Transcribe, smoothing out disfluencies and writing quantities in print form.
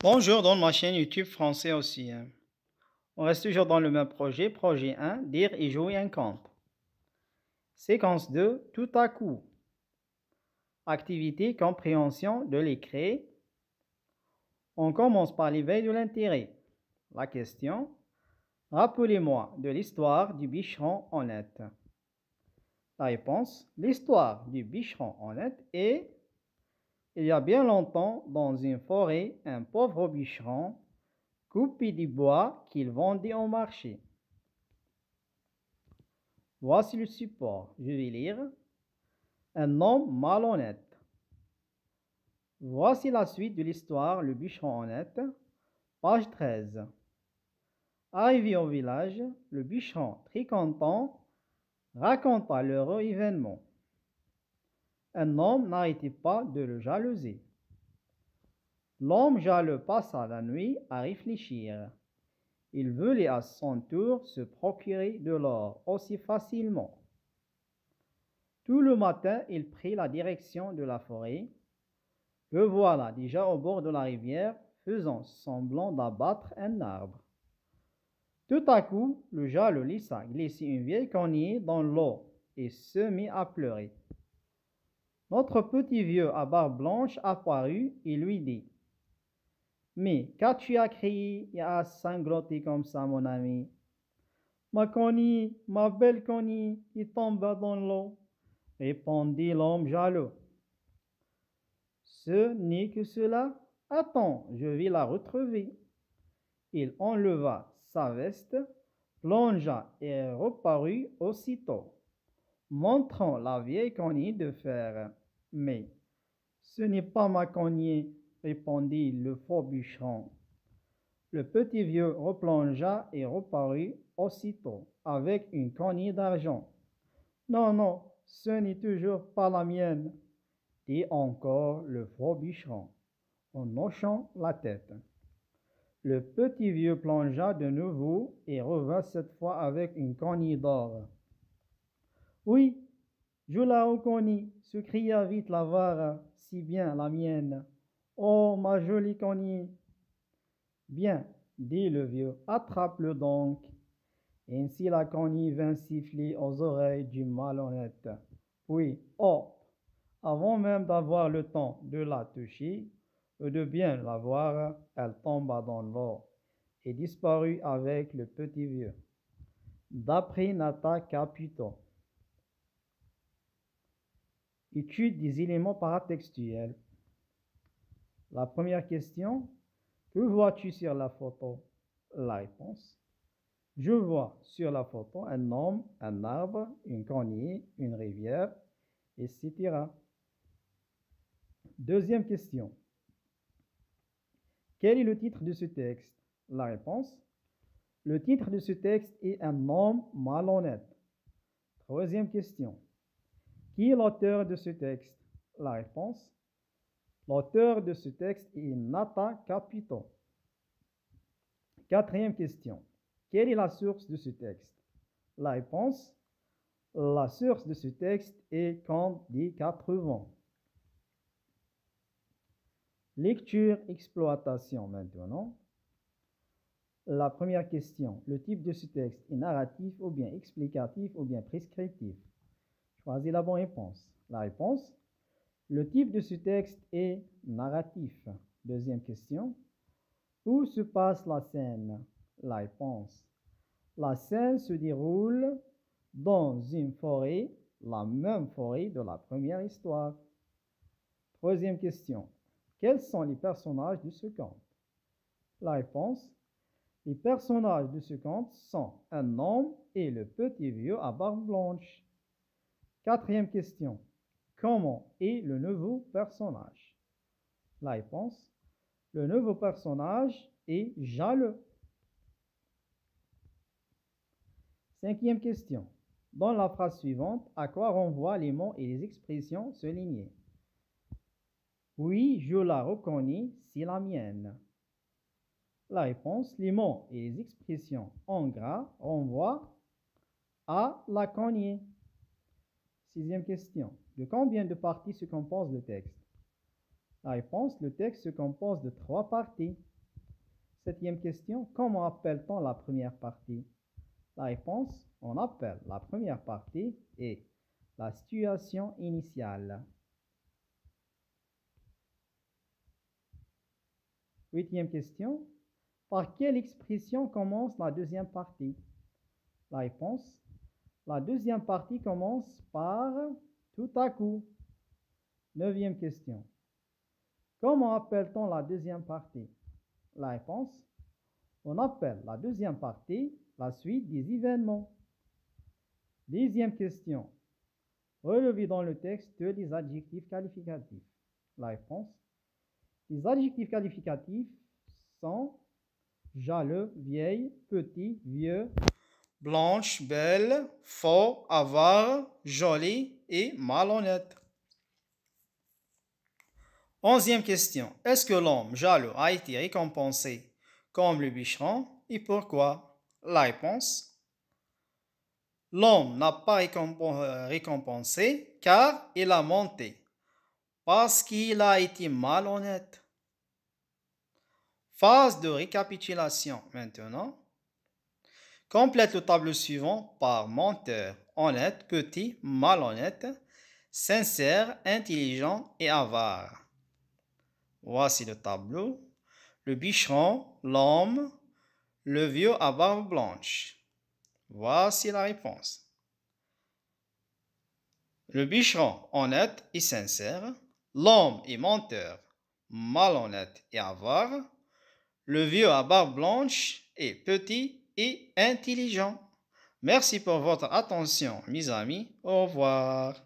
Bonjour, dans ma chaîne YouTube français aussi. On reste toujours dans le même projet. Projet 1, dire et jouer un conte. Séquence 2, tout à coup. Activité, compréhension de l'écrit. On commence par l'éveil de l'intérêt. La question, rappelez-moi de l'histoire du bicheron honnête. La réponse, l'histoire du bicheron honnête est: il y a bien longtemps, dans une forêt, un pauvre bicheron coupait du bois qu'il vendait au marché. Voici le support. Je vais lire. Un homme malhonnête. Voici la suite de l'histoire, le bûcheron honnête. Page 13. Arrivé au village, le bûcheron, très content, raconta l'heureux événement. Un homme n'arrêtait pas de le jalouser. L'homme jaloux passa la nuit à réfléchir. Il voulait à son tour se procurer de l'or aussi facilement. Tout le matin, il prit la direction de la forêt. Le voilà déjà au bord de la rivière, faisant semblant d'abattre un arbre. Tout à coup, le jaloux laissa glisser une vieille cognée dans l'eau et se mit à pleurer. Notre petit vieux à barbe blanche apparut et lui dit: Mais qu'as-tu à crier et à sangloter comme ça, mon ami? Ma cognée, ma belle cognée, qui tombe dans l'eau, répondit l'homme jaloux. Ce n'est que cela. Attends, je vais la retrouver. Il enleva sa veste, plongea et reparut aussitôt, montrant la vieille cognée de fer. Mais ce n'est pas ma cognée, répondit le faux bûcheron. Le petit vieux replongea et reparut aussitôt avec une cognée d'argent. Non, non, ce n'est toujours pas la mienne, dit encore le faux bûcheron, en hochant la tête. Le petit vieux plongea de nouveau et revint cette fois avec une cognée d'or. Oui, je la reconnais, s'écria vite l'avare, si bien la mienne. Oh, ma jolie cognée! Bien, dit le vieux, attrape-le donc. Ainsi la cognée vint siffler aux oreilles du malhonnête. Puis, oh, avant même d'avoir le temps de la toucher ou de bien la voir, elle tomba dans l'eau et disparut avec le petit vieux. D'après Nata Caputo. Étude des éléments paratextuels. La première question, que vois-tu sur la photo? La réponse, je vois sur la photo un homme, un arbre, une cognée, une rivière, etc. Deuxième question, quel est le titre de ce texte? La réponse, le titre de ce texte est Un homme malhonnête. Troisième question, qui est l'auteur de ce texte? La réponse, l'auteur de ce texte est Nata Caputo. Quatrième question, quelle est la source de ce texte? La réponse, la source de ce texte est Contes des 80. Lecture, exploitation maintenant. La première question, le type de ce texte est narratif ou bien explicatif ou bien prescriptif? Choisis la bonne réponse. La réponse, le type de ce texte est narratif. Deuxième question, où se passe la scène? La réponse, la scène se déroule dans une forêt, la même forêt de la première histoire. Troisième question, quels sont les personnages de ce conte? La réponse, les personnages de ce conte sont un homme et le petit vieux à barbe blanche. Quatrième question, comment est le nouveau personnage? La réponse, le nouveau personnage est jaloux. Cinquième question, dans la phrase suivante, à quoi renvoient les mots et les expressions soulignées? Oui, je la reconnais, c'est la mienne. La réponse, les mots et les expressions en gras renvoient à la cognée. Sixième question, de combien de parties se compose le texte? La réponse, le texte se compose de 3 parties. Septième question, comment appelle-t-on la première partie? La réponse, on appelle la première partie et la situation initiale. Huitième question, par quelle expression commence la deuxième partie? La réponse, la deuxième partie commence par tout à coup. Neuvième question, comment appelle-t-on la deuxième partie? La réponse, on appelle la deuxième partie la suite des événements. Dixième question, relevez dans le texte les adjectifs qualificatifs. La réponse, les adjectifs qualificatifs sont jaloux, vieille, petit, vieux, blanche, belle, fort, avare, jolie et malhonnête. Onzième question. Est-ce que l'homme jaloux a été récompensé comme le bûcheron et pourquoi? La réponse. L'homme n'a pas récompensé car il a menti, parce qu'il a été malhonnête. Phase de récapitulation maintenant. Complète le tableau suivant par menteur, honnête, petit, malhonnête, sincère, intelligent et avare. Voici le tableau. Le bûcheron, l'homme, le vieux à barbe blanche. Voici la réponse. Le bûcheron, honnête et sincère. L'homme est menteur, malhonnête et avare. Le vieux à barbe blanche est petit et intelligent. Merci pour votre attention, mes amis. Au revoir.